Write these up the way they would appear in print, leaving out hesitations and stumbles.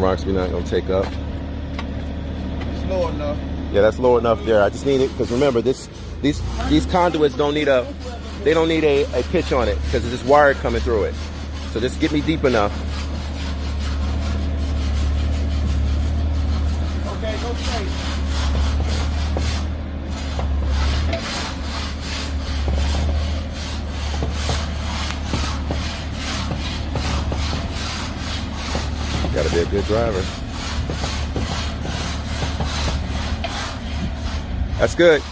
rocks we're not gonna take up. It's low enough. Yeah, that's low enough there. I just need it because remember these conduits don't need a pitch on it because it's just wire coming through it. So just get me deep enough. Okay, go straight. Gotta be a good driver. That's good.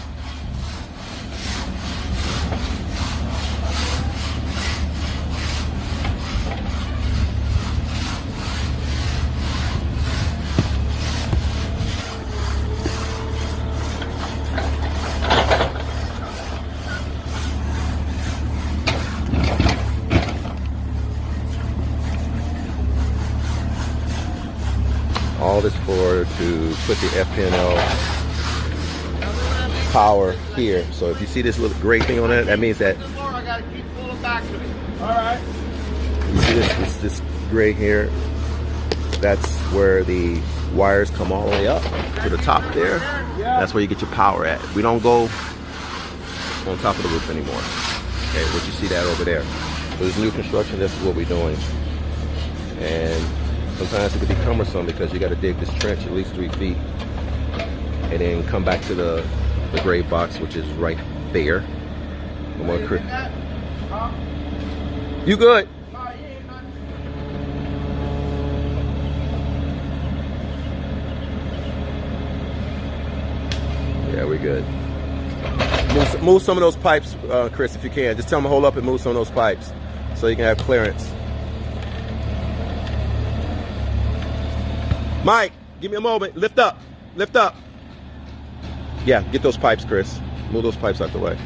All this for to put the FPNL power here. So if you see this little gray thing on it, that means that I gotta keep pulling back to it. All right. you see this gray here. That's where the wires come all the way up to the top there. That's where you get your power at. We don't go on top of the roof anymore. Okay, what you see that over there. So this new construction, this is what we're doing. And sometimes it can be cumbersome because you got to dig this trench at least 3 feet and then come back to the grave box, which is right there. You good? Yeah, we're good. Move some of those pipes, Chris, if you can. Just tell them to hold up and move some of those pipes so you can have clearance. Mike, give me a moment. Lift up. Lift up. Yeah, get those pipes, Chris. Move those pipes out the way.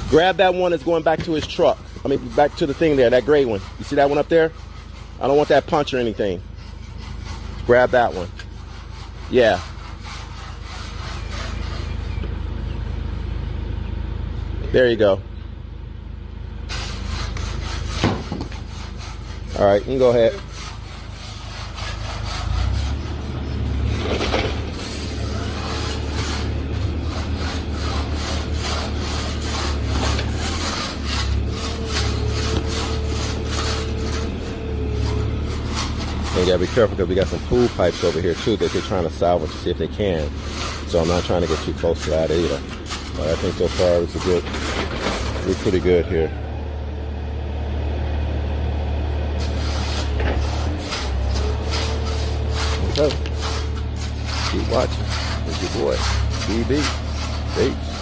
Grab that one that's going back to his truck. I mean, back to the thing there, that gray one. You see that one up there? I don't want that punch or anything. Grab that one. Yeah. There you go. All right, you can go ahead. And you gotta be careful because we got some pool pipes over here too that they're trying to salvage to see if they can. So I'm not trying to get too close to that either. But I think so far we're pretty good here. Okay. Keep watching. It's your boy, BB. Peace.